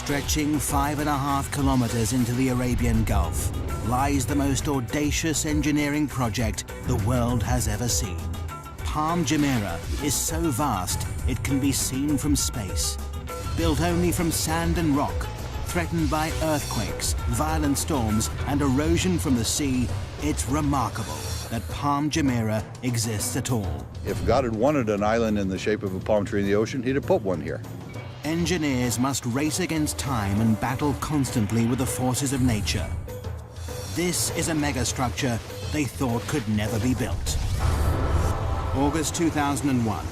Stretching 5.5 kilometers into the Arabian Gulf lies the most audacious engineering project the world has ever seen. Palm Jumeirah is so vast it can be seen from space. Built only from sand and rock, threatened by earthquakes, violent storms and erosion from the sea, it's remarkable that Palm Jumeirah exists at all. If God had wanted an island in the shape of a palm tree in the ocean, he'd have put one here. Engineers must race against time and battle constantly with the forces of nature. This is a megastructure they thought could never be built. August 2001.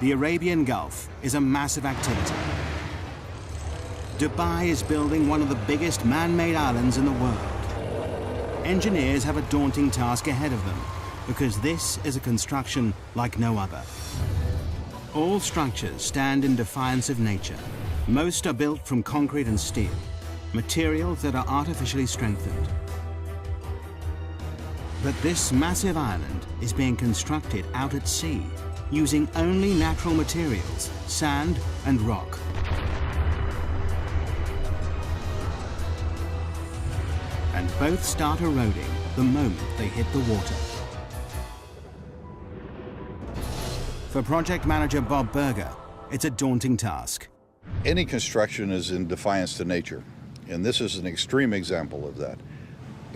The Arabian Gulf is a massive activity. Dubai is building one of the biggest man-made islands in the world. Engineers have a daunting task ahead of them because this is a construction like no other. All structures stand in defiance of nature. Most are built from concrete and steel, materials that are artificially strengthened. But this massive island is being constructed out at sea, using only natural materials, sand and rock. And both start eroding the moment they hit the water. For project manager Bob Berger, it's a daunting task. Any construction is in defiance to nature, and this is an extreme example of that.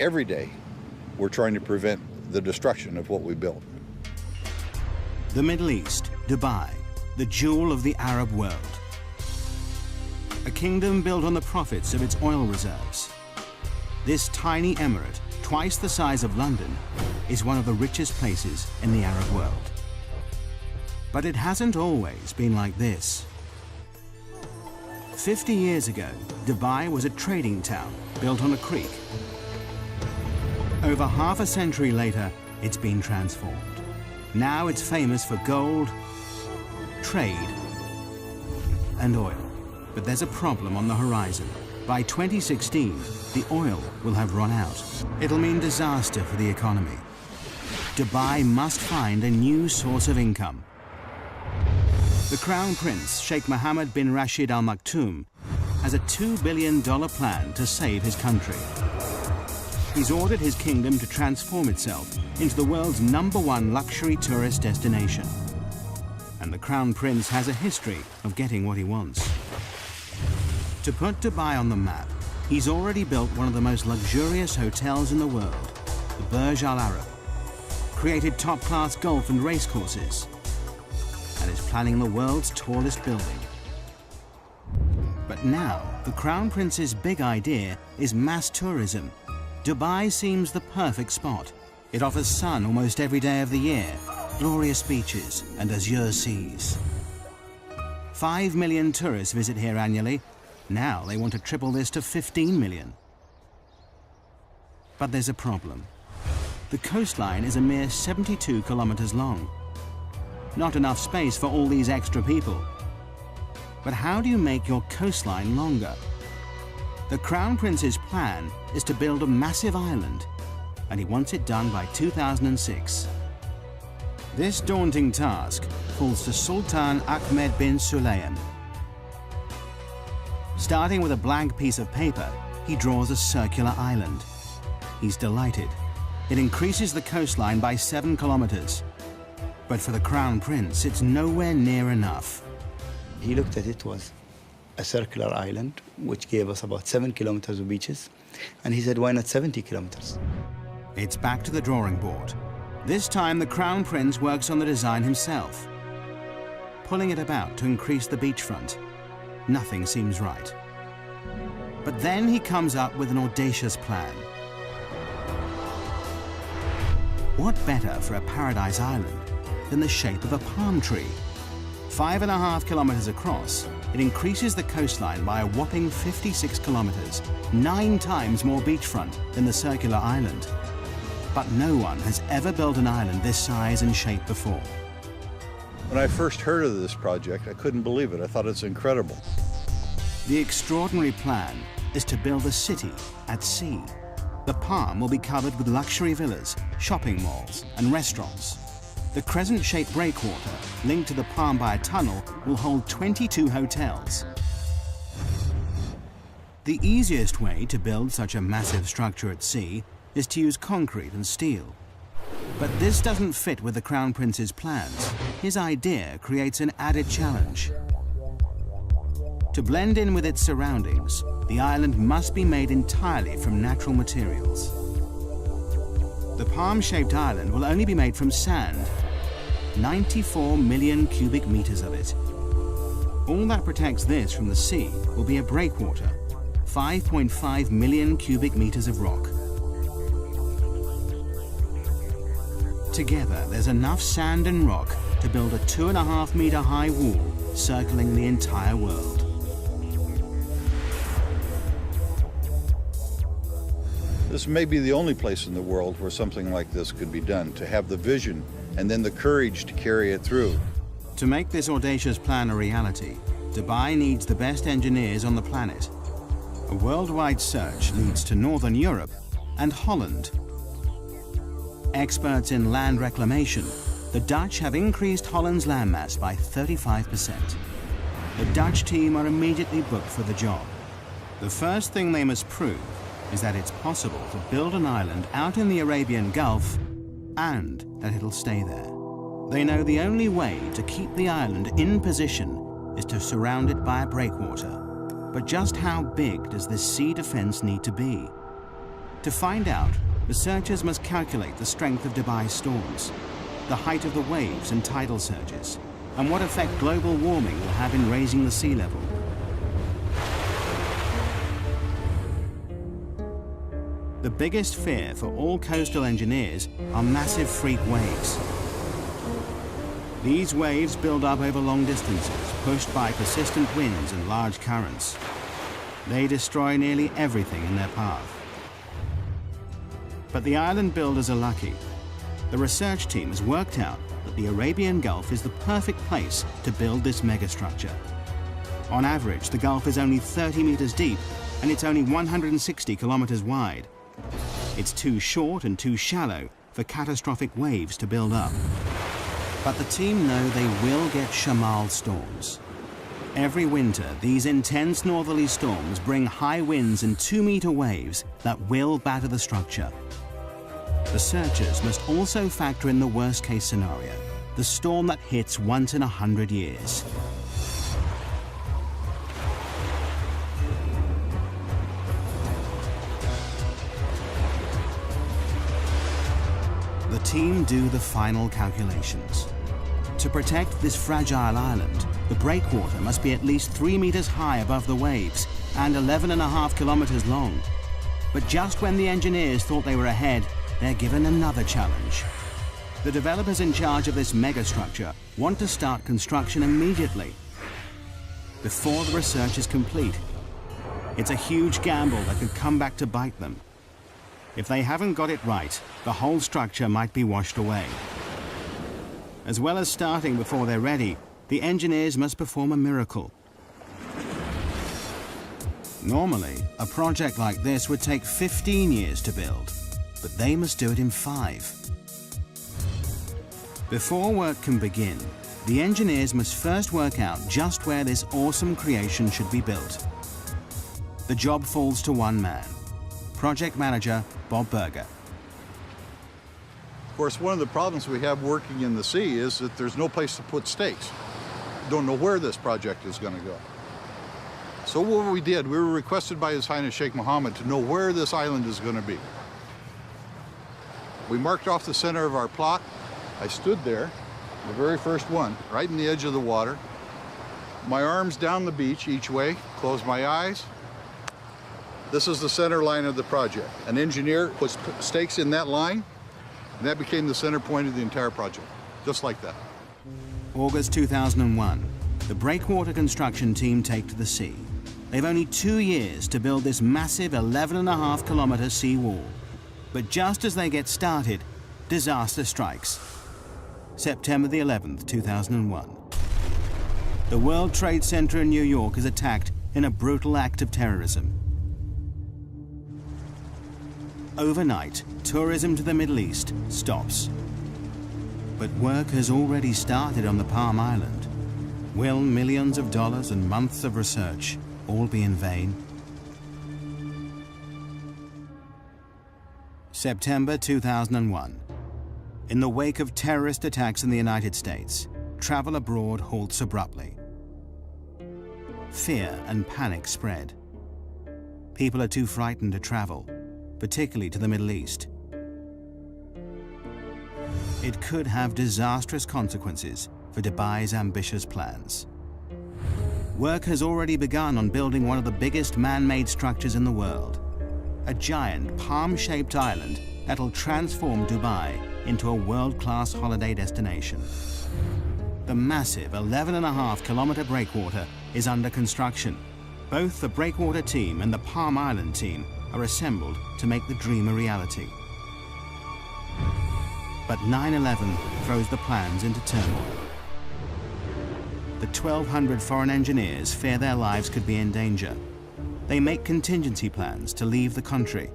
Every day, we're trying to prevent the destruction of what we built. The Middle East, Dubai, the jewel of the Arab world. A kingdom built on the profits of its oil reserves. This tiny emirate, twice the size of London, is one of the richest places in the Arab world. But it hasn't always been like this. 50 years ago, Dubai was a trading town built on a creek. Over half a century later, it's been transformed. Now it's famous for gold, trade, and oil. But there's a problem on the horizon. By 2016, the oil will have run out. It'll mean disaster for the economy. Dubai must find a new source of income. The Crown Prince, Sheikh Mohammed bin Rashid Al Maktoum, has a $2 billion plan to save his country. He's ordered his kingdom to transform itself into the world's #1 luxury tourist destination. And the Crown Prince has a history of getting what he wants. To put Dubai on the map, he's already built one of the most luxurious hotels in the world, the Burj Al Arab, created top-class golf and race courses, and is planning the world's tallest building. But now, the Crown Prince's big idea is mass tourism. Dubai seems the perfect spot. It offers sun almost every day of the year, glorious beaches and azure seas. 5 million tourists visit here annually. Now they want to triple this to 15 million. But there's a problem. The coastline is a mere 72 kilometers long. Not enough space for all these extra people. But how do you make your coastline longer? The Crown Prince's plan is to build a massive island, and he wants it done by 2006. This daunting task falls to Sultan Ahmed bin Sulayman. Starting with a blank piece of paper, he draws a circular island. He's delighted. It increases the coastline by 7 kilometers. But for the Crown Prince, it's nowhere near enough. He looked at it was a circular island, which gave us about 7 kilometers of beaches. And he said, why not 70 kilometers? It's back to the drawing board. This time, the Crown Prince works on the design himself, pulling it about to increase the beachfront. Nothing seems right. But then he comes up with an audacious plan. What better for a paradise island than the shape of a palm tree? 5.5 kilometers across, it increases the coastline by a whopping 56 kilometers, 9 times more beachfront than the circular island. But no one has ever built an island this size and shape before. When I first heard of this project, I couldn't believe it. I thought it's incredible. The extraordinary plan is to build a city at sea. The palm will be covered with luxury villas, shopping malls, and restaurants. The crescent-shaped breakwater, linked to the palm by a tunnel, will hold 22 hotels. The easiest way to build such a massive structure at sea is to use concrete and steel. But this doesn't fit with the Crown Prince's plans. His idea creates an added challenge. To blend in with its surroundings, the island must be made entirely from natural materials. The palm-shaped island will only be made from sand, 94 million cubic meters of it. All that protects this from the sea will be a breakwater, 5.5 million cubic meters of rock. Together, there's enough sand and rock to build a 2.5 meter high wall circling the entire world. This may be the only place in the world where something like this could be done, to have the vision and then the courage to carry it through. To make this audacious plan a reality, Dubai needs the best engineers on the planet. A worldwide search leads to Northern Europe and Holland. Experts in land reclamation, the Dutch have increased Holland's landmass by 35%. The Dutch team are immediately booked for the job. The first thing they must prove is that it's possible to build an island out in the Arabian Gulf and that it'll stay there. They know the only way to keep the island in position is to surround it by a breakwater. But just how big does this sea defense need to be? To find out, researchers must calculate the strength of Dubai's storms, the height of the waves and tidal surges, and what effect global warming will have in raising the sea level. The biggest fear for all coastal engineers are massive freak waves. These waves build up over long distances, pushed by persistent winds and large currents. They destroy nearly everything in their path. But the island builders are lucky. The research team has worked out that the Arabian Gulf is the perfect place to build this megastructure. On average, the Gulf is only 30 meters deep, and it's only 160 kilometers wide. It's too short and too shallow for catastrophic waves to build up. But the team know they will get Shamal storms. Every winter, these intense northerly storms bring high winds and 2-meter waves that will batter the structure. Researchers must also factor in the worst-case scenario, the storm that hits once in 100 years. The team do the final calculations. To protect this fragile island, the breakwater must be at least 3 meters high above the waves and 11.5 kilometers long. But just when the engineers thought they were ahead, they're given another challenge. The developers in charge of this megastructure want to start construction immediately, before the research is complete. It's a huge gamble that could come back to bite them. If they haven't got it right, the whole structure might be washed away. As well as starting before they're ready, the engineers must perform a miracle. Normally, a project like this would take 15 years to build, but they must do it in 5. Before work can begin, the engineers must first work out just where this awesome creation should be built. The job falls to one man, project manager Bob Berger. Of course, one of the problems we have working in the sea is that there's no place to put stakes. Don't know where this project is going to go. So what we did, we were requested by His Highness Sheikh Mohammed to know where this island is going to be. We marked off the center of our plot. I stood there, the very first one, right in the edge of the water. My arms down the beach each way, close my eyes. This is the center line of the project. An engineer puts stakes in that line, and that became the center point of the entire project, just like that. August 2001, the breakwater construction team take to the sea. They've only 2 years to build this massive 11.5 kilometer sea wall. But just as they get started, disaster strikes. September the 11th, 2001. The World Trade Center in New York is attacked in a brutal act of terrorism. Overnight, tourism to the Middle East stops. But work has already started on the Palm Island. Will millions of dollars and months of research all be in vain? September 2001. In the wake of terrorist attacks in the United States, travel abroad halts abruptly. Fear and panic spread. People are too frightened to travel, particularly to the Middle East. It could have disastrous consequences for Dubai's ambitious plans. Work has already begun on building one of the biggest man-made structures in the world, a giant palm-shaped island that'll transform Dubai into a world-class holiday destination. The massive 11.5-kilometer breakwater is under construction. Both the breakwater team and the Palm Island team are assembled to make the dream a reality. But 9/11 throws the plans into turmoil. The 1,200 foreign engineers fear their lives could be in danger. They make contingency plans to leave the country.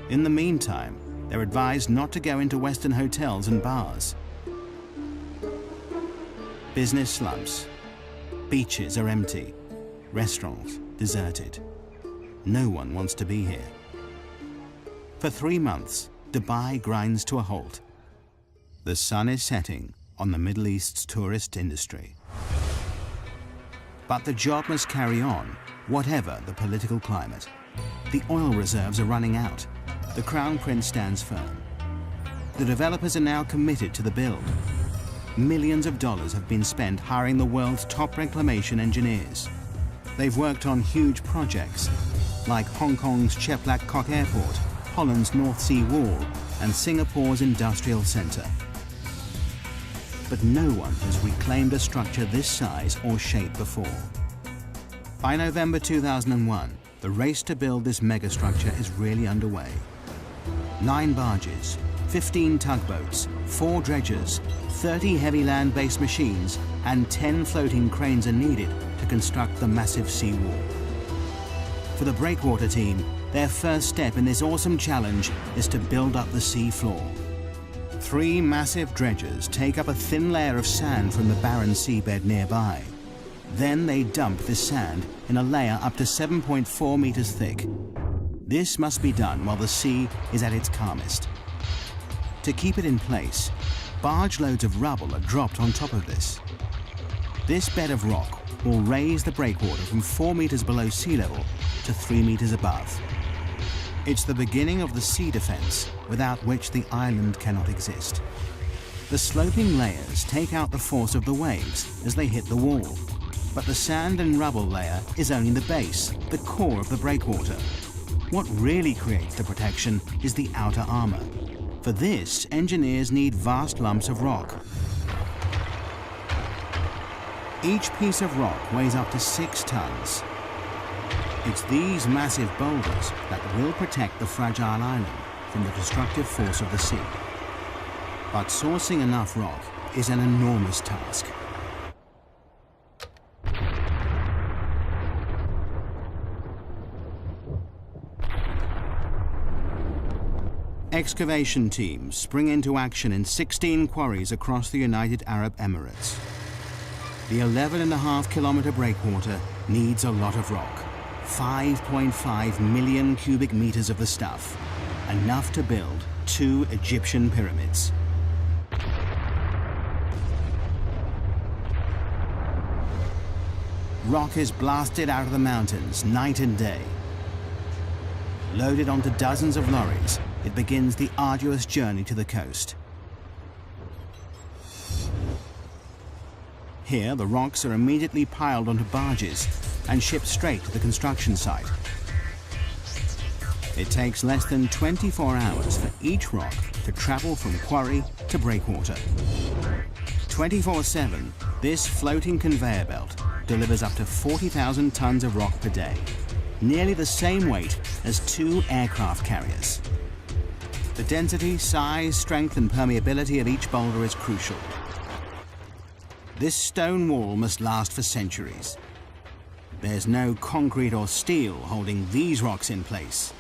In the meantime, they're advised not to go into Western hotels and bars. Business slumps. Beaches are empty. Restaurants deserted. No one wants to be here. For 3 months, Dubai grinds to a halt. The sun is setting on the Middle East's tourist industry. But the job must carry on, whatever the political climate. The oil reserves are running out. The Crown Prince stands firm. The developers are now committed to the build. Millions of dollars have been spent hiring the world's top reclamation engineers. They've worked on huge projects, like Hong Kong's Chek Lap Kok Airport, Holland's North Sea Wall, and Singapore's Industrial Centre. But no one has reclaimed a structure this size or shape before. By November 2001, the race to build this megastructure is really underway. 9 barges, 15 tugboats, 4 dredgers, 30 heavy land-based machines, and 10 floating cranes are needed to construct the massive seawall. For the breakwater team, their first step in this awesome challenge is to build up the sea floor. 3 massive dredgers take up a thin layer of sand from the barren seabed nearby. Then they dump this sand in a layer up to 7.4 meters thick. This must be done while the sea is at its calmest. To keep it in place, barge loads of rubble are dropped on top of this. This bed of rock will raise the breakwater from 4 meters below sea level to 3 meters above. It's the beginning of the sea defense, without which the island cannot exist. The sloping layers take out the force of the waves as they hit the wall, but the sand and rubble layer is only the base, the core of the breakwater. What really creates the protection is the outer armor. For this, engineers need vast lumps of rock. Each piece of rock weighs up to 6 tons. It's these massive boulders that will protect the fragile island from the destructive force of the sea. But sourcing enough rock is an enormous task. Excavation teams spring into action in 16 quarries across the United Arab Emirates. The 11.5-kilometer breakwater needs a lot of rock. 5.5 million cubic meters of the stuff, enough to build 2 Egyptian pyramids. Rock is blasted out of the mountains night and day. Loaded onto dozens of lorries, it begins the arduous journey to the coast. Here, the rocks are immediately piled onto barges and shipped straight to the construction site. It takes less than 24 hours for each rock to travel from quarry to breakwater. 24/7, this floating conveyor belt delivers up to 40,000 tons of rock per day, nearly the same weight as 2 aircraft carriers. The density, size, strength, and permeability of each boulder is crucial. This stone wall must last for centuries. There's no concrete or steel holding these rocks in place.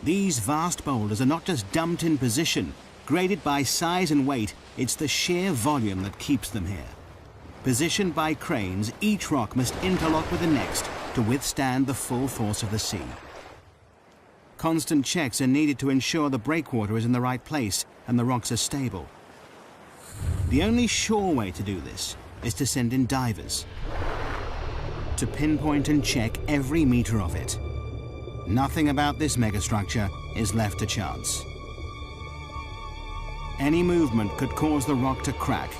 These vast boulders are not just dumped in position, graded by size and weight, it's the sheer volume that keeps them here. Positioned by cranes, each rock must interlock with the next to withstand the full force of the sea. Constant checks are needed to ensure the breakwater is in the right place and the rocks are stable. The only sure way to do this is to send in divers to pinpoint and check every meter of it. Nothing about this megastructure is left to chance. Any movement could cause the rock to crack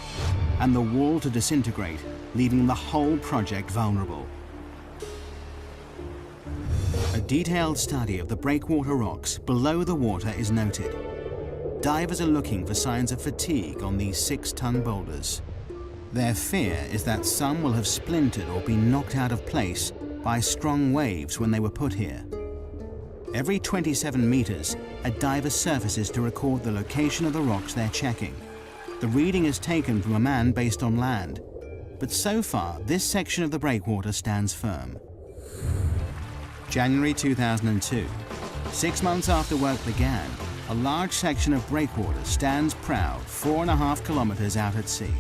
and the wall to disintegrate, leaving the whole project vulnerable. A detailed study of the breakwater rocks below the water is noted. Divers are looking for signs of fatigue on these 6-ton boulders. Their fear is that some will have splintered or been knocked out of place by strong waves when they were put here. Every 27 meters, a diver surfaces to record the location of the rocks they're checking. The reading is taken from a man based on land, but so far this section of the breakwater stands firm. January 2002. 6 months after work began, a large section of breakwater stands proud 4.5 kilometers out at sea.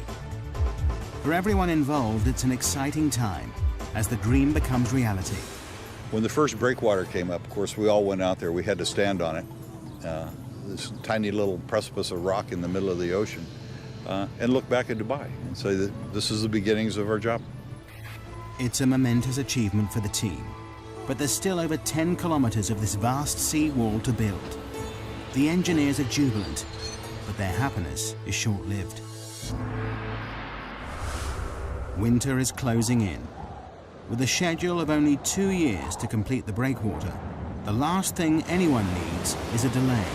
For everyone involved, it's an exciting time as the dream becomes reality. When the first breakwater came up, of course, we all went out there. We had to stand on it. This tiny little precipice of rock in the middle of the ocean, and look back at Dubai and say that this is the beginnings of our job. It's a momentous achievement for the team, but there's still over 10 kilometers of this vast sea wall to build. The engineers are jubilant, but their happiness is short-lived. Winter is closing in. With a schedule of only 2 years to complete the breakwater, the last thing anyone needs is a delay.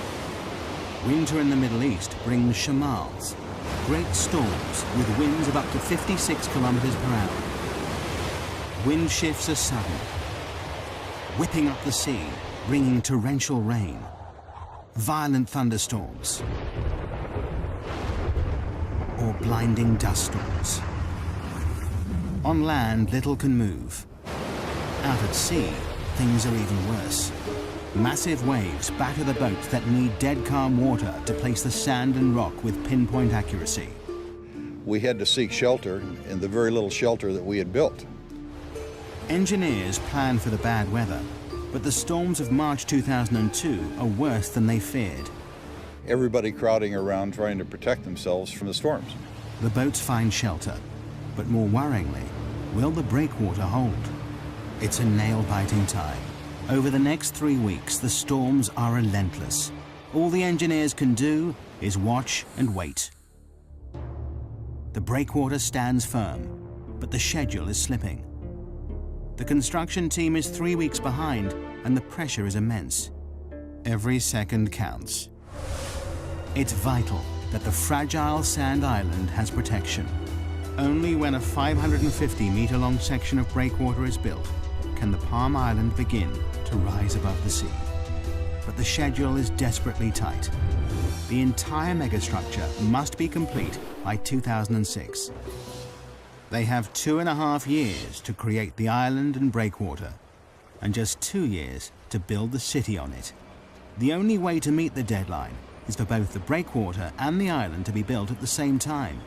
Winter in the Middle East brings shamals, great storms with winds of up to 56 kilometers per hour. Wind shifts are sudden, whipping up the sea, bringing torrential rain, violent thunderstorms, or blinding dust storms. On land, little can move. Out at sea, things are even worse. Massive waves batter the boats that need dead calm water to place the sand and rock with pinpoint accuracy. We had to seek shelter in the very little shelter that we had built. Engineers plan for the bad weather, but the storms of March 2002 are worse than they feared. Everybody crowding around trying to protect themselves from the storms. The boats find shelter, but more worryingly, will the breakwater hold? It's a nail-biting time. Over the next 3 weeks, the storms are relentless. All the engineers can do is watch and wait. The breakwater stands firm, but the schedule is slipping. The construction team is 3 weeks behind, and the pressure is immense. Every second counts. It's vital that the fragile sand island has protection. Only when a 550-meter-long section of breakwater is built can the Palm Island begin to rise above the sea. But the schedule is desperately tight. The entire megastructure must be complete by 2006. They have 2.5 years to create the island and breakwater, and just 2 years to build the city on it. The only way to meet the deadline is for both the breakwater and the island to be built at the same time.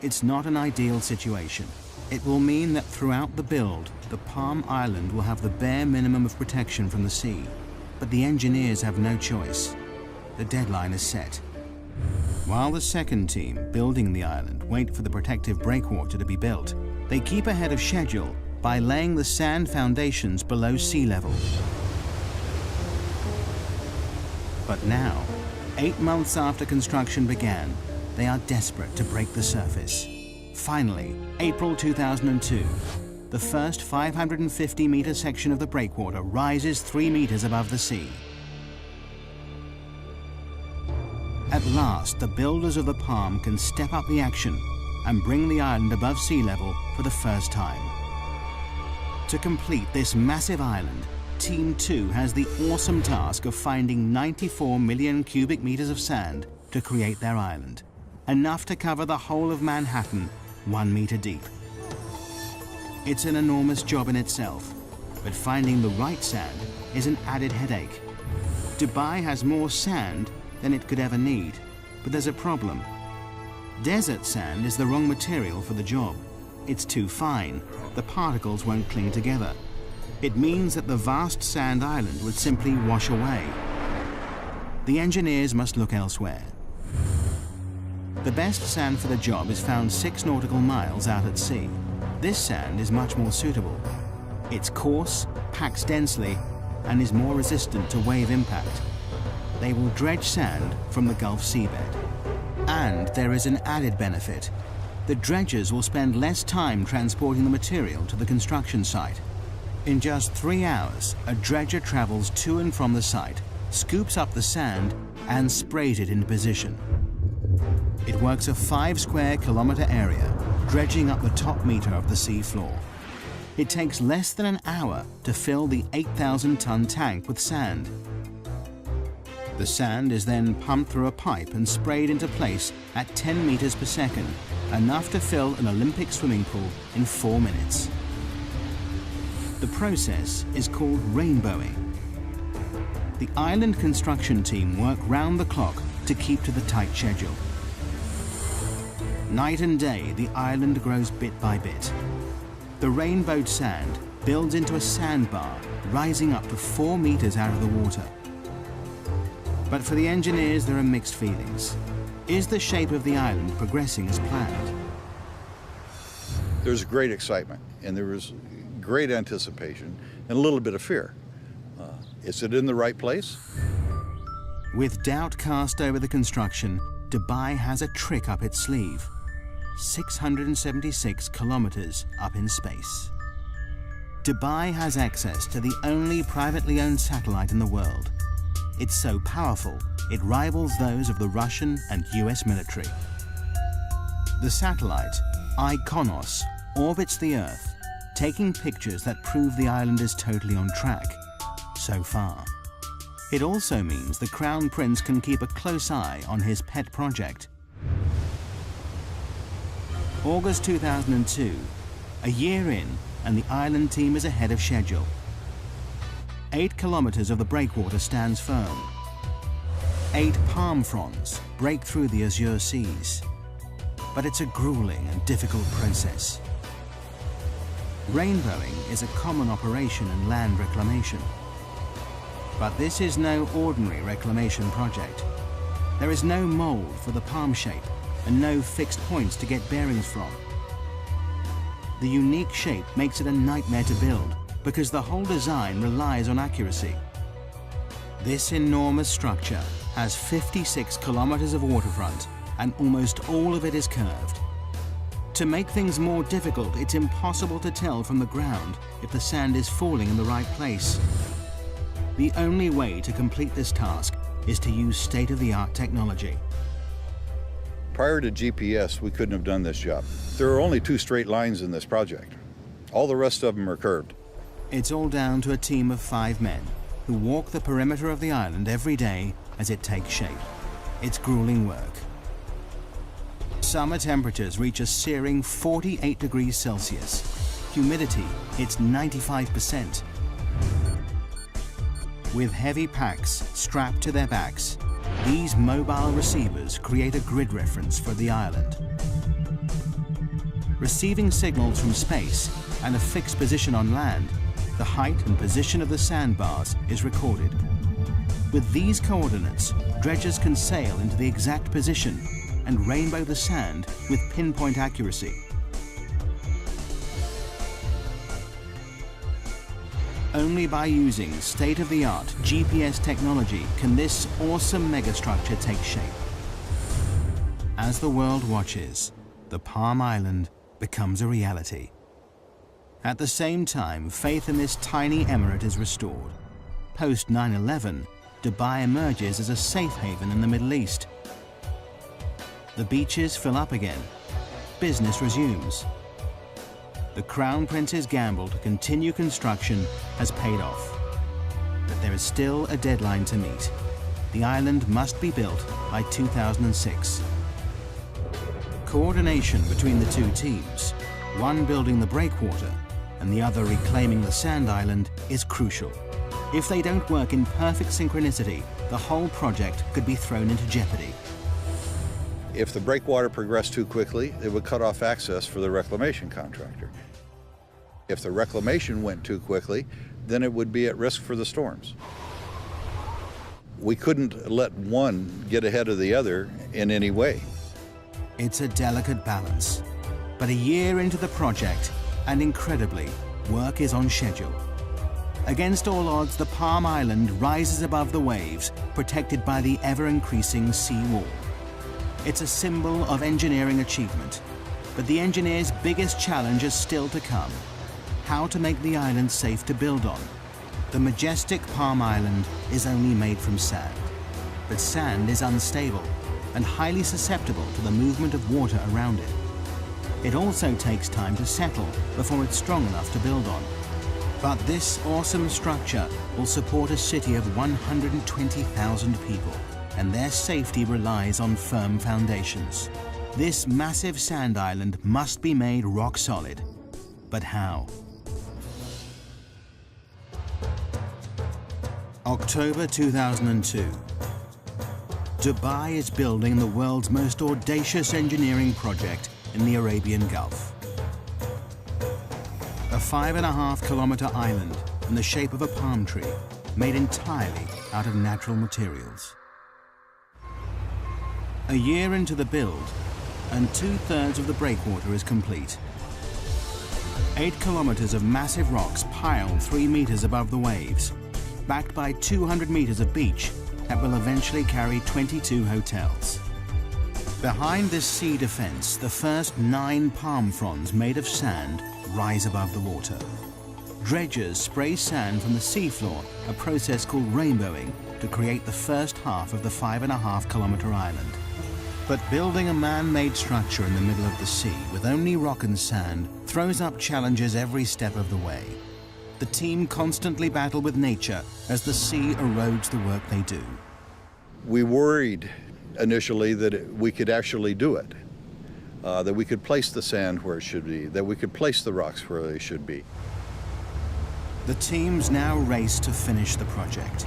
It's not an ideal situation. It will mean that throughout the build, the Palm Island will have the bare minimum of protection from the sea. But the engineers have no choice. The deadline is set. While the second team building the island wait for the protective breakwater to be built, they keep ahead of schedule by laying the sand foundations below sea level. But now, 8 months after construction began, they are desperate to break the surface. Finally, April 2002, the first 550-meter section of the breakwater rises 3 meters above the sea. At last, the builders of the Palm can step up the action and bring the island above sea level for the first time. To complete this massive island, Team 2 has the awesome task of finding 94 million cubic meters of sand to create their island, enough to cover the whole of Manhattan 1 meter deep. It's an enormous job in itself, but finding the right sand is an added headache. Dubai has more sand than it could ever need, but there's a problem. Desert sand is the wrong material for the job. It's too fine. The particles won't cling together. It means that the vast sand island would simply wash away. The engineers must look elsewhere. The best sand for the job is found 6 nautical miles out at sea. This sand is much more suitable. It's coarse, packs densely, and is more resistant to wave impact. They will dredge sand from the Gulf seabed. And there is an added benefit. The dredgers will spend less time transporting the material to the construction site. In just 3 hours, a dredger travels to and from the site, scoops up the sand, and sprays it into position. It works a 5 square kilometer area, dredging up the top meter of the sea floor. It takes less than an hour to fill the 8,000-ton tank with sand. The sand is then pumped through a pipe and sprayed into place at 10 meters per second, enough to fill an Olympic swimming pool in 4 minutes. The process is called rainbowing. The island construction team work round the clock to keep to the tight schedule. Night and day, the island grows bit by bit. The rainbowed sand builds into a sandbar, rising up to 4 meters out of the water. But for the engineers, there are mixed feelings. Is the shape of the island progressing as planned? There's great excitement, and there was great anticipation and a little bit of fear. Is it in the right place? With doubt cast over the construction, Dubai has a trick up its sleeve. 676 kilometers up in space. Dubai has access to the only privately owned satellite in the world. It's so powerful, it rivals those of the Russian and US military. The satellite, IKONOS, orbits the Earth, taking pictures that prove the island is totally on track, so far. It also means the Crown Prince can keep a close eye on his pet project. August 2002, a year in, and the island team is ahead of schedule. 8 kilometers of the breakwater stands firm. 8 palm fronds break through the azure seas. But it's a grueling and difficult process. Rainbowing is a common operation in land reclamation. But this is no ordinary reclamation project. There is no mold for the palm shape and no fixed points to get bearings from. The unique shape makes it a nightmare to build because the whole design relies on accuracy. This enormous structure has 56 kilometers of waterfront and almost all of it is curved. To make things more difficult, it's impossible to tell from the ground if the sand is falling in the right place. The only way to complete this task is to use state-of-the-art technology. Prior to GPS, we couldn't have done this job. There are only 2 straight lines in this project. All the rest of them are curved. It's all down to a team of 5 men who walk the perimeter of the island every day as it takes shape. It's grueling work. Summer temperatures reach a searing 48 degrees Celsius. Humidity hits 95%. With heavy packs strapped to their backs, these mobile receivers create a grid reference for the island. Receiving signals from space and a fixed position on land, the height and position of the sandbars is recorded. With these coordinates, dredgers can sail into the exact position and rainbow the sand with pinpoint accuracy. Only by using state-of-the-art GPS technology can this awesome megastructure take shape. As the world watches, the Palm Island becomes a reality. At the same time, faith in this tiny emirate is restored. Post 9/11, Dubai emerges as a safe haven in the Middle East. The beaches fill up again. Business resumes. The Crown Prince's gamble to continue construction has paid off. But there is still a deadline to meet. The island must be built by 2006. Coordination between the 2 teams, one building the breakwater and the other reclaiming the sand island, is crucial. If they don't work in perfect synchronicity, the whole project could be thrown into jeopardy. If the breakwater progressed too quickly, it would cut off access for the reclamation contractor. If the reclamation went too quickly, then it would be at risk for the storms. We couldn't let one get ahead of the other in any way. It's a delicate balance, but a year into the project, and incredibly, work is on schedule. Against all odds, the Palm Island rises above the waves, protected by the ever-increasing sea wall. It's a symbol of engineering achievement, but the engineers' biggest challenge is still to come: how to make the island safe to build on. The majestic Palm Island is only made from sand, but sand is unstable and highly susceptible to the movement of water around it. It also takes time to settle before it's strong enough to build on. But this awesome structure will support a city of 120,000 people, and their safety relies on firm foundations. This massive sand island must be made rock solid. But how? October 2002. Dubai is building the world's most audacious engineering project in the Arabian Gulf. A 5.5-kilometer island in the shape of a palm tree, made entirely out of natural materials. A year into the build, and 2/3 of the breakwater is complete. 8 kilometers of massive rocks piled 3 meters above the waves, backed by 200 meters of beach that will eventually carry 22 hotels. Behind this sea defense, the first 9 palm fronds made of sand rise above the water. Dredgers spray sand from the seafloor, a process called rainbowing, to create the first half of the 5.5-kilometer island. But building a man-made structure in the middle of the sea with only rock and sand throws up challenges every step of the way. The team constantly battle with nature as the sea erodes the work they do. We worried initially that we could actually do it, that we could place the sand where it should be, that we could place the rocks where they should be. The teams now race to finish the project.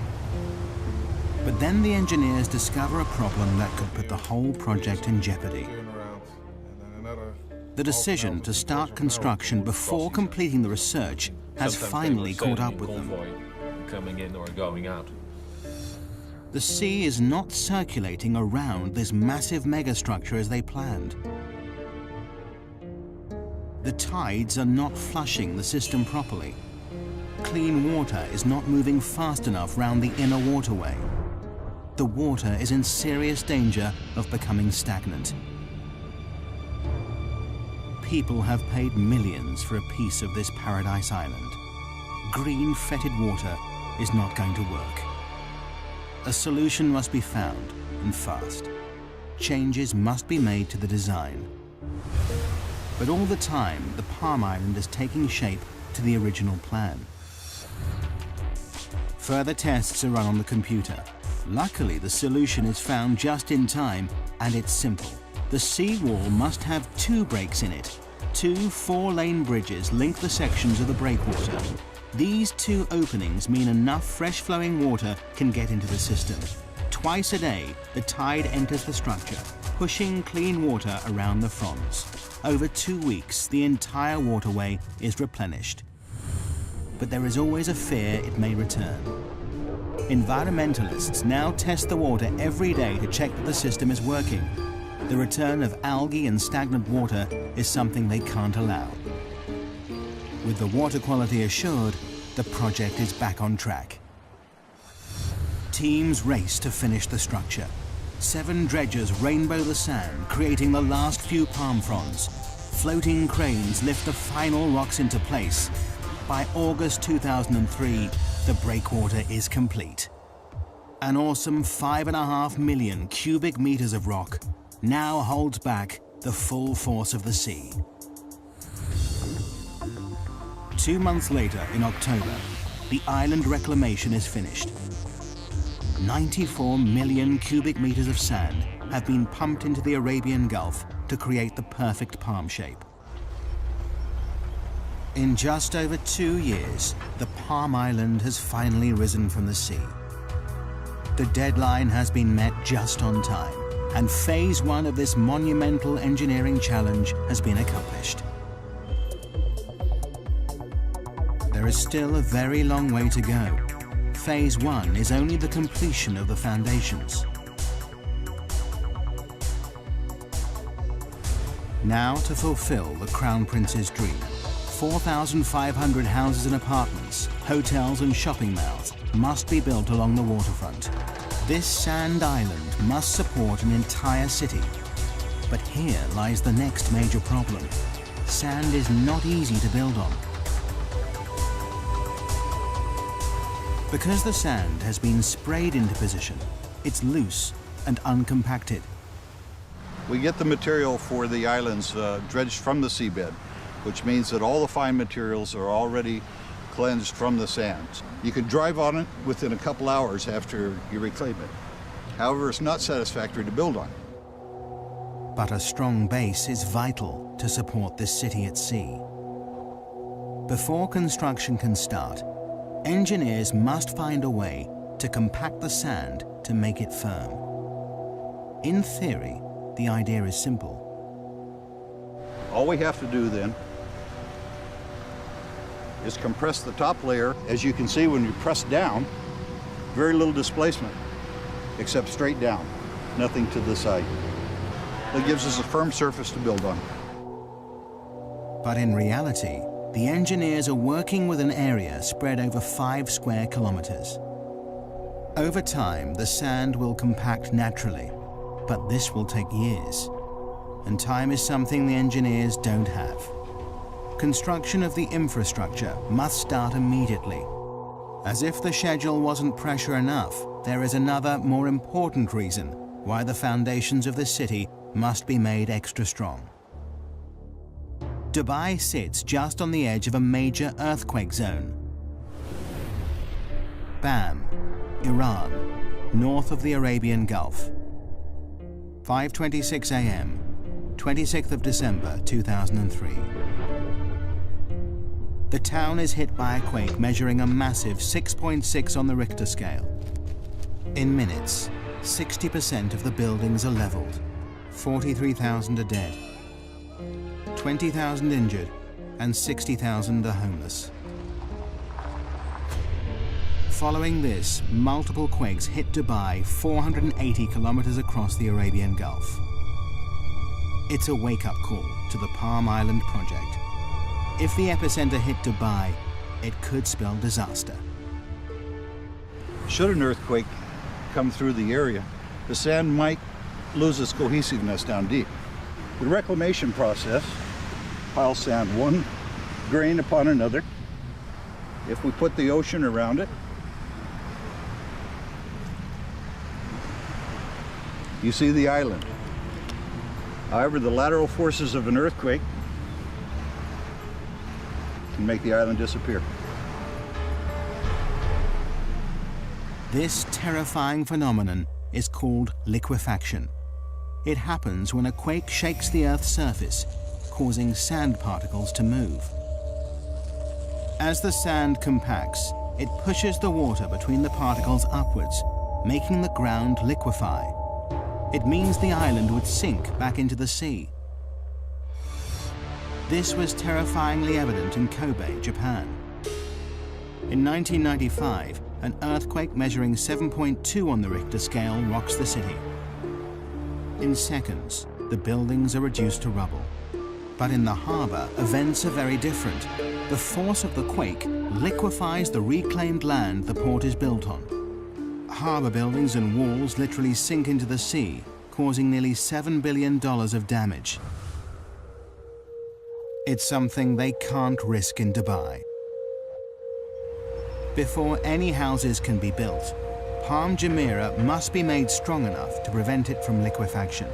But then the engineers discover a problem that could put the whole project in jeopardy. The decision to start construction before completing the research has finally caught up with them. Coming in or going out. The sea is not circulating around this massive megastructure as they planned. The tides are not flushing the system properly. Clean water is not moving fast enough round the inner waterway. The water is in serious danger of becoming stagnant. People have paid millions for a piece of this paradise island. Green, fetid water is not going to work. A solution must be found, and fast. Changes must be made to the design. But all the time, the Palm Island is taking shape to the original plan. Further tests are run on the computer. Luckily, the solution is found just in time, and it's simple. The seawall must have 2 breaks in it. 2 4-lane bridges link the sections of the breakwater. These 2 openings mean enough fresh-flowing water can get into the system. Twice a day, the tide enters the structure, pushing clean water around the fronds. Over 2 weeks, the entire waterway is replenished. But there is always a fear it may return. Environmentalists now test the water every day to check that the system is working. The return of algae and stagnant water is something they can't allow. With the water quality assured, the project is back on track. Teams race to finish the structure. 7 dredgers rainbow the sand, creating the last few palm fronds. Floating cranes lift the final rocks into place. By August 2003, the breakwater is complete. An awesome 5.5 million cubic meters of rock now holds back the full force of the sea. 2 months later, in October, the island reclamation is finished. 94 million cubic meters of sand have been pumped into the Arabian Gulf to create the perfect palm shape. In just over 2 years, the Palm Island has finally risen from the sea. The deadline has been met just on time, and phase 1 of this monumental engineering challenge has been accomplished. there is still a very long way to go. Phase 1 is only the completion of the foundations. Now to fulfill the Crown Prince's dream. 4,500 houses and apartments, hotels and shopping malls must be built along the waterfront. This sand island must support an entire city. But here lies the next major problem. Sand is not easy to build on. Because the sand has been sprayed into position, it's loose and uncompacted. We get the material for the islands dredged from the seabed, which means that all the fine materials are already cleansed from the sands. You can drive on it within a couple hours after you reclaim it. However, it's not satisfactory to build on. But a strong base is vital to support this city at sea. Before construction can start, engineers must find a way to compact the sand to make it firm. In theory, the idea is simple. All we have to do then is compress the top layer. As you can see, when you press down, very little displacement, except straight down, nothing to the side. That gives us a firm surface to build on. But in reality, the engineers are working with an area spread over 5 square kilometers. Over time, the sand will compact naturally, but this will take years. And time is something the engineers don't have. Construction of the infrastructure must start immediately. As if the schedule wasn't pressure enough, there is another, more important reason why the foundations of the city must be made extra strong. Dubai sits just on the edge of a major earthquake zone. Bam, Iran, north of the Arabian Gulf. 5:26 a.m., 26th of December 2003. The town is hit by a quake measuring a massive 6.6 on the Richter scale. In minutes, 60% of the buildings are leveled. 43,000 are dead, 20,000 injured, and 60,000 are homeless. Following this, multiple quakes hit Dubai 480 kilometers across the Arabian Gulf. It's a wake-up call to the Palm Island project. If the epicenter hit Dubai, it could spell disaster. Should an earthquake come through the area, the sand might lose its cohesiveness down deep. The reclamation process piles sand one grain upon another. If we put the ocean around it, you see the island. However, the lateral forces of an earthquake can make the island disappear. This terrifying phenomenon is called liquefaction. It happens when a quake shakes the Earth's surface, causing sand particles to move. As the sand compacts, it pushes the water between the particles upwards, making the ground liquefy. It means the island would sink back into the sea. This was terrifyingly evident in Kobe, Japan. In 1995, an earthquake measuring 7.2 on the Richter scale rocks the city. In seconds, the buildings are reduced to rubble. But in the harbor, events are very different. The force of the quake liquefies the reclaimed land the port is built on. Harbor buildings and walls literally sink into the sea, causing nearly $7 billion of damage. It's something they can't risk in Dubai. Before any houses can be built, Palm Jumeirah must be made strong enough to prevent it from liquefaction.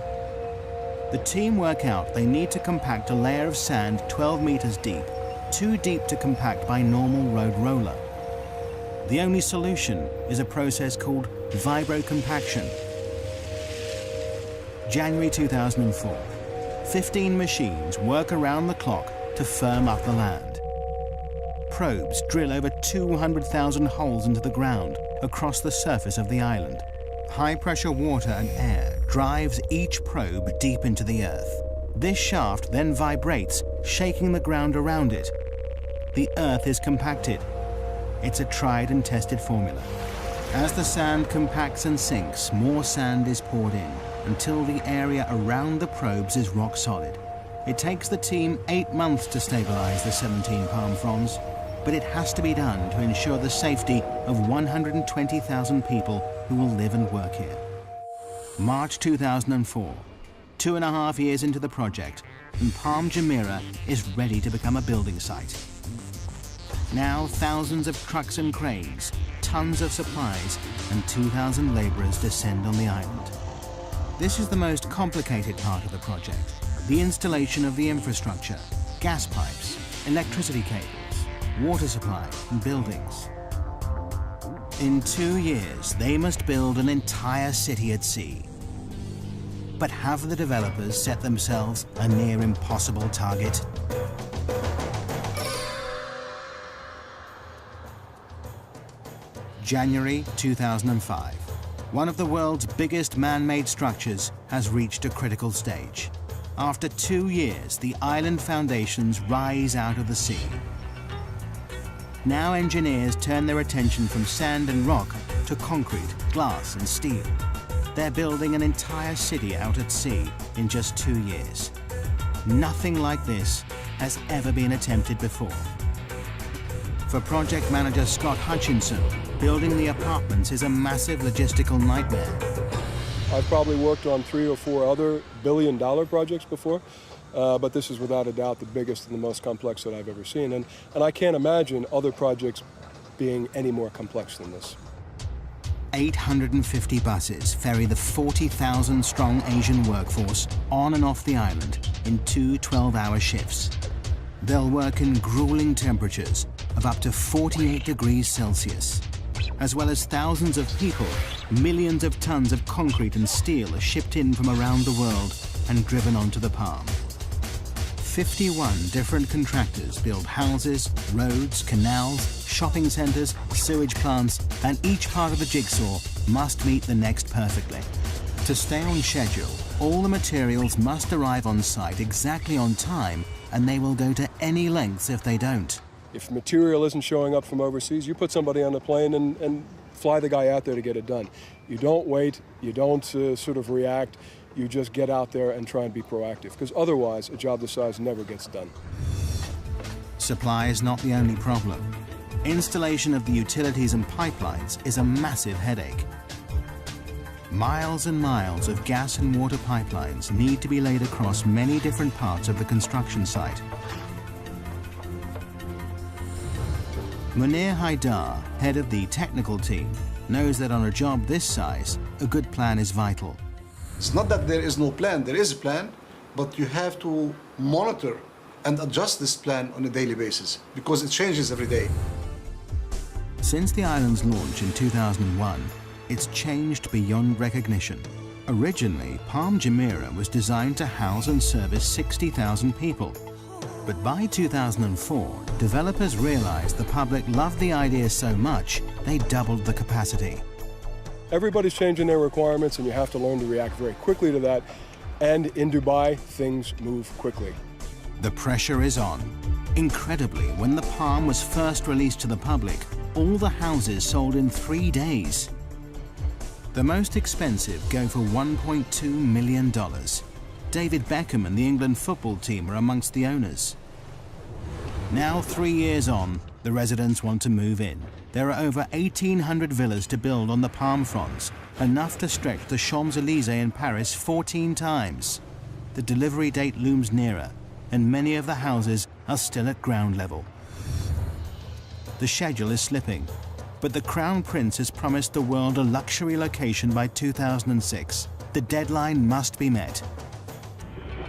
The team work out they need to compact a layer of sand 12 meters deep, too deep to compact by normal road roller. The only solution is a process called vibrocompaction. January 2004. 15 machines work around the clock to firm up the land. Probes drill over 200,000 holes into the ground across the surface of the island. High-pressure water and air drives each probe deep into the earth. This shaft then vibrates, shaking the ground around it. the earth is compacted. It's a tried and tested formula. As the sand compacts and sinks, more sand is poured in until the area around the probes is rock solid. It takes the team 8 months to stabilize the 17 palm fronds, but it has to be done to ensure the safety of 120,000 people who will live and work here. March 2004, 2.5 years into the project, and Palm Jumeirah is ready to become a building site. Now thousands of trucks and cranes, tons of supplies, and 2,000 laborers descend on the island. This is the most complicated part of the project, the installation of the infrastructure, gas pipes, electricity cables, water supply, and buildings. In 2 years, they must build an entire city at sea. But have the developers set themselves a near impossible target? January 2005. One of the world's biggest man-made structures has reached a critical stage. After 2 years, the island foundations rise out of the sea. Now engineers turn their attention from sand and rock to concrete, glass and steel. They're building an entire city out at sea in just 2 years. Nothing like this has ever been attempted before. For project manager Scott Hutchinson, building the apartments is a massive logistical nightmare. I've probably worked on 3 or 4 other billion-dollar projects before, but this is without a doubt the biggest and the most complex that I've ever seen. And I can't imagine other projects being any more complex than this. 850 buses ferry the 40,000-strong Asian workforce on and off the island in 2 12-hour shifts. They'll work in grueling temperatures of up to 48 degrees Celsius. As well as thousands of people, millions of tons of concrete and steel are shipped in from around the world and driven onto the Palm. 51 different contractors build houses, roads, canals, shopping centers, sewage plants, and each part of the jigsaw must meet the next perfectly. To stay on schedule, all the materials must arrive on site exactly on time, and they will go to any lengths if they don't. If material isn't showing up from overseas, you put somebody on the plane and fly the guy out there to get it done. You don't wait, you don't sort of react, you just get out there and try and be proactive, because otherwise a job this size never gets done. Supply is not the only problem. Installation of the utilities and pipelines is a massive headache. Miles and miles of gas and water pipelines need to be laid across many different parts of the construction site. Munir Haidar, head of the technical team, knows that on a job this size, a good plan is vital. It's not that there is no plan, there is a plan, but you have to monitor and adjust this plan on a daily basis because it changes every day. Since the island's launch in 2001, it's changed beyond recognition. Originally, Palm Jumeirah was designed to house and service 60,000 people. But by 2004, developers realized the public loved the idea so much, they doubled the capacity. Everybody's changing their requirements, and you have to learn to react very quickly to that. And in Dubai, things move quickly. The pressure is on. Incredibly, when the Palm was first released to the public, all the houses sold in 3 days. The most expensive go for $1.2 million. David Beckham and the England football team are amongst the owners. Now, 3 years on, the residents want to move in. There are over 1,800 villas to build on the palm fronds, enough to stretch the Champs-Élysées in Paris 14 times. The delivery date looms nearer, and many of the houses are still at ground level. The schedule is slipping, but the Crown Prince has promised the world a luxury location by 2006. The deadline must be met.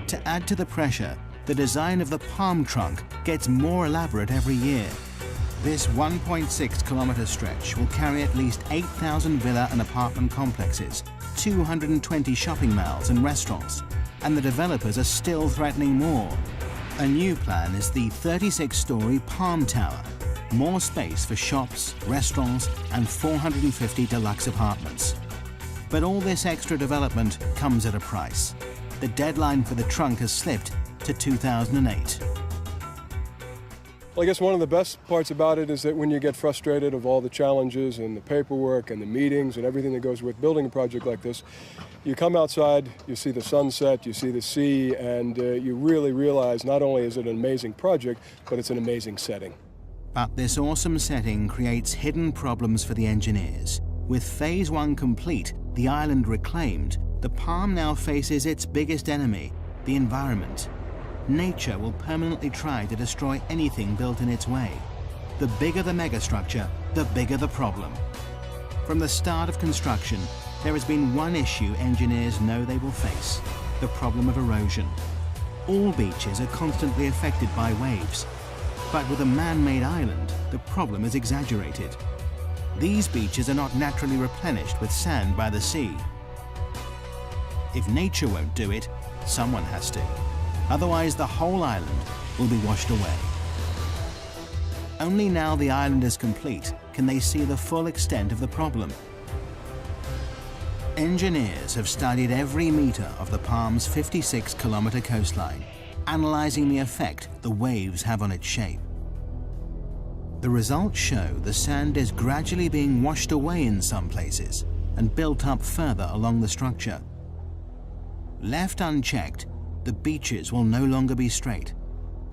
To add to the pressure, the design of the palm trunk gets more elaborate every year. This 1.6-kilometer stretch will carry at least 8,000 villa and apartment complexes, 220 shopping malls and restaurants, and the developers are still threatening more. A new plan is the 36-story Palm Tower, more space for shops, restaurants, and 450 deluxe apartments. But all this extra development comes at a price. The deadline for the trunk has slipped to 2008. Well, I guess one of the best parts about it is that when you get frustrated of all the challenges and the paperwork and the meetings and everything that goes with building a project like this, you come outside, you see the sunset, you see the sea, and you really realize not only is it an amazing project, but it's an amazing setting. But this awesome setting creates hidden problems for the engineers. With Phase 1 complete, the island reclaimed, the Palm now faces its biggest enemy, the environment. Nature will permanently try to destroy anything built in its way. The bigger the megastructure, the bigger the problem. From the start of construction, there has been one issue engineers know they will face: the problem of erosion. All beaches are constantly affected by waves, but with a man-made island, the problem is exaggerated. These beaches are not naturally replenished with sand by the sea. If nature won't do it, someone has to. Otherwise, the whole island will be washed away. Only now the island is complete can they see the full extent of the problem. Engineers have studied every meter of the Palm's 56-kilometer coastline, analyzing the effect the waves have on its shape. The results show the sand is gradually being washed away in some places and built up further along the structure. Left unchecked, the beaches will no longer be straight,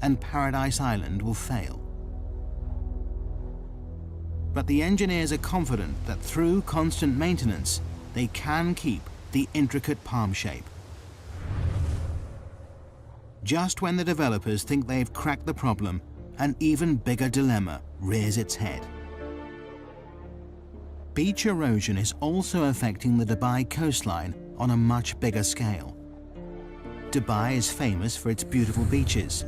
and Paradise Island will fail. But the engineers are confident that through constant maintenance, they can keep the intricate palm shape. Just when the developers think they've cracked the problem, an even bigger dilemma rears its head. Beach erosion is also affecting the Dubai coastline on a much bigger scale. Dubai is famous for its beautiful beaches.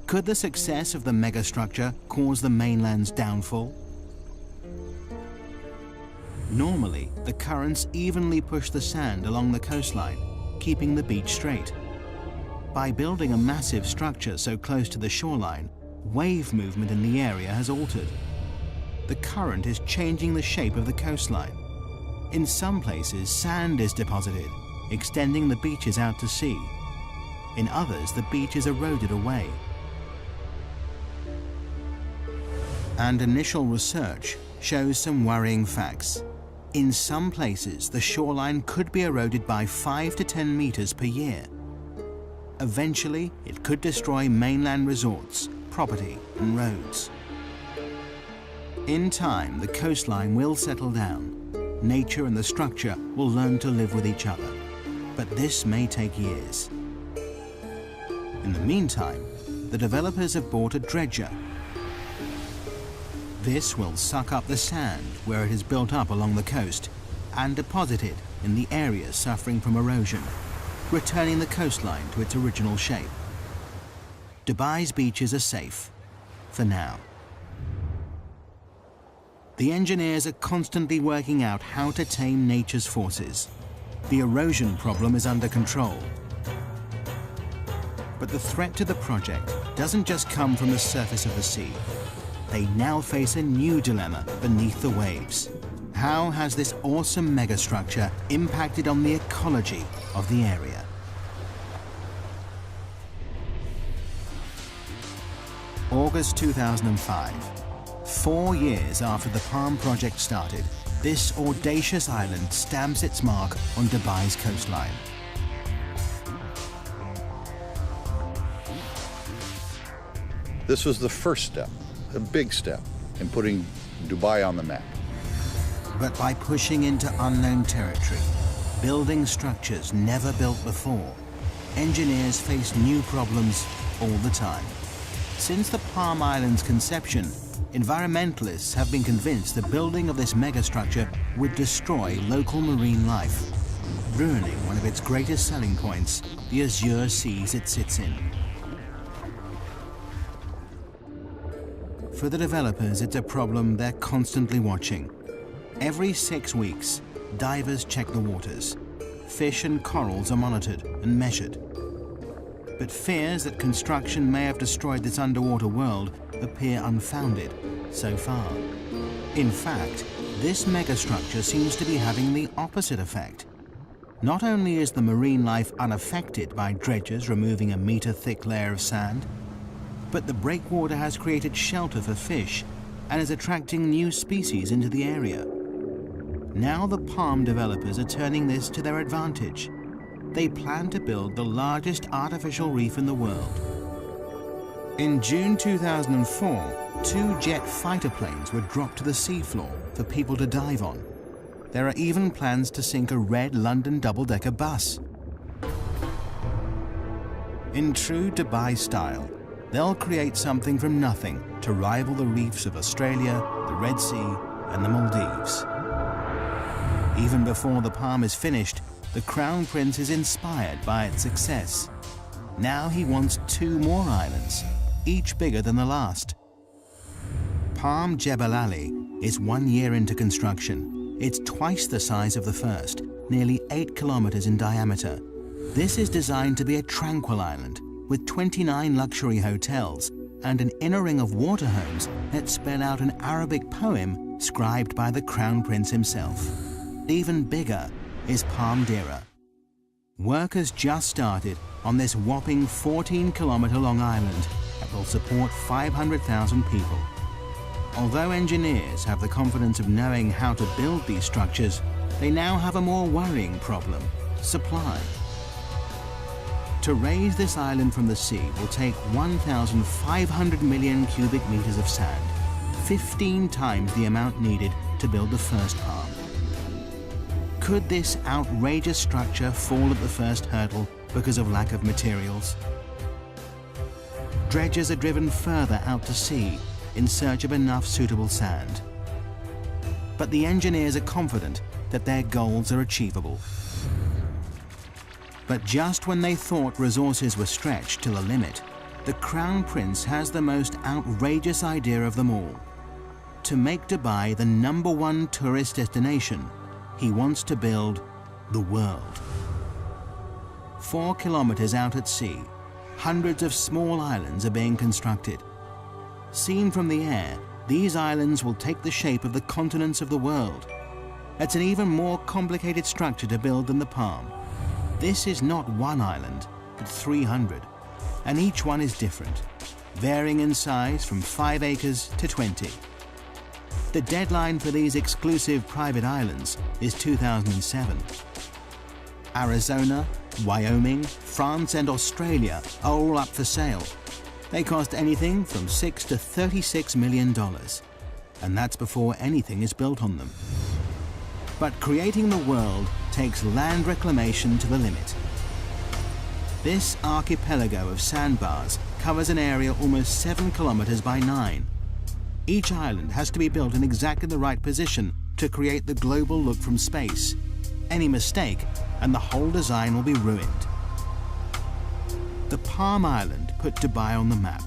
Could the success of the megastructure cause the mainland's downfall? Normally, the currents evenly push the sand along the coastline, keeping the beach straight. By building a massive structure so close to the shoreline, wave movement in the area has altered. The current is changing the shape of the coastline. In some places, sand is deposited, extending the beaches out to sea. In others, the beach is eroded away. And initial research shows some worrying facts. In some places, the shoreline could be eroded by 5 to 10 meters per year. Eventually, it could destroy mainland resorts, property, and roads. In time, the coastline will settle down. Nature and the structure will learn to live with each other. But this may take years. In the meantime, the developers have bought a dredger. This will suck up the sand where it is built up along the coast and deposit it in the areas suffering from erosion, returning the coastline to its original shape. Dubai's beaches are safe, for now. The engineers are constantly working out how to tame nature's forces. The erosion problem is under control. But the threat to the project doesn't just come from the surface of the sea. They now face a new dilemma beneath the waves. How has this awesome megastructure impacted on the ecology of the area? August 2005. 4 years after the Palm project started, this audacious island stamps its mark on Dubai's coastline. This was the first step, a big step, in putting Dubai on the map. But by pushing into unknown territory, building structures never built before, engineers face new problems all the time. Since the Palm Island's conception, environmentalists have been convinced the building of this megastructure would destroy local marine life, ruining one of its greatest selling points, the azure seas it sits in. For the developers, it's a problem they're constantly watching. Every 6 weeks, divers check the waters. Fish and corals are monitored and measured. But fears that construction may have destroyed this underwater world appear unfounded so far. In fact, this megastructure seems to be having the opposite effect. Not only is the marine life unaffected by dredgers removing a meter-thick layer of sand, But the breakwater has created shelter for fish and is attracting new species into the area. Now the palm developers are turning this to their advantage. They plan to build the largest artificial reef in the world. In June 2004, 2 jet fighter planes were dropped to the seafloor for people to dive on. There are even plans to sink a red London double-decker bus. In true Dubai style, they'll create something from nothing to rival the reefs of Australia, the Red Sea, and the Maldives. Even before the palm is finished, the Crown Prince is inspired by its success. Now he wants 2 more islands, each bigger than the last. Palm Jebel Ali is 1 year into construction. It's twice the size of the first, nearly 8 kilometers in diameter. This is designed to be a tranquil island with 29 luxury hotels and an inner ring of water homes that spell out an Arabic poem scribed by the Crown Prince himself. Even bigger is Palm Dira. Work has just started on this whopping 14-kilometer-long island that will support 500,000 people. Although engineers have the confidence of knowing how to build these structures, they now have a more worrying problem: supply. To raise this island from the sea will take 1,500 million cubic meters of sand, 15 times the amount needed to build the first palm. Could this outrageous structure fall at the first hurdle because of lack of materials? Dredgers are driven further out to sea in search of enough suitable sand. But the engineers are confident that their goals are achievable. But just when they thought resources were stretched to the limit, the Crown Prince has the most outrageous idea of them all. To make Dubai the #1 tourist destination, he wants to build the world. 4 kilometers out at sea, hundreds of small islands are being constructed. Seen from the air, these islands will take the shape of the continents of the world. It's an even more complicated structure to build than the palm. This is not 1 island, but 300, and each one is different, varying in size from 5 acres to 20. The deadline for these exclusive private islands is 2007. Arizona, Wyoming, France, and Australia are all up for sale. They cost anything from $6 to $36 million, and that's before anything is built on them. But creating the world takes land reclamation to the limit. This archipelago of sandbars covers an area almost 7 kilometers by 9. Each island has to be built in exactly the right position to create the global look from space. Any mistake, and the whole design will be ruined. The Palm Island put Dubai on the map.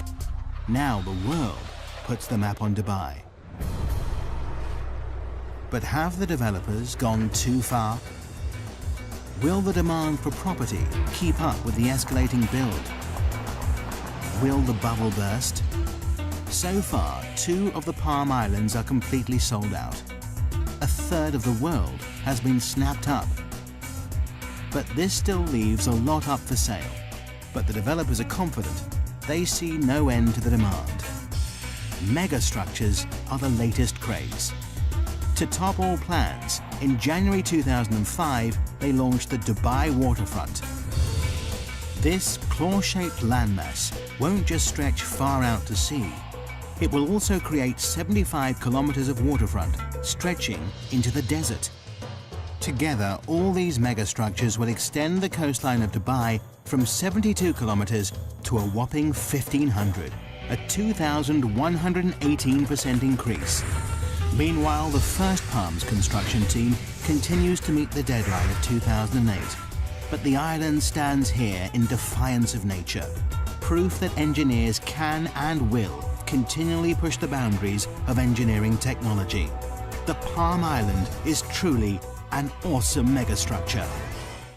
Now the world puts the map on Dubai. But have the developers gone too far? Will the demand for property keep up with the escalating build? Will the bubble burst? So far, 2 of the Palm Islands are completely sold out. A third of the world has been snapped up. But this still leaves a lot up for sale. But the developers are confident they see no end to the demand. Megastructures are the latest craze. To top all plans, in January 2005, they launched the Dubai waterfront. This claw-shaped landmass won't just stretch far out to sea. It will also create 75 kilometers of waterfront, stretching into the desert. Together, all these megastructures will extend the coastline of Dubai from 72 kilometers to a whopping 1,500, a 2,118% increase. Meanwhile, the first Palm's construction team continues to meet the deadline of 2008. But the island stands here in defiance of nature, proof that engineers can and will continually push the boundaries of engineering technology. The Palm Island is truly an awesome megastructure.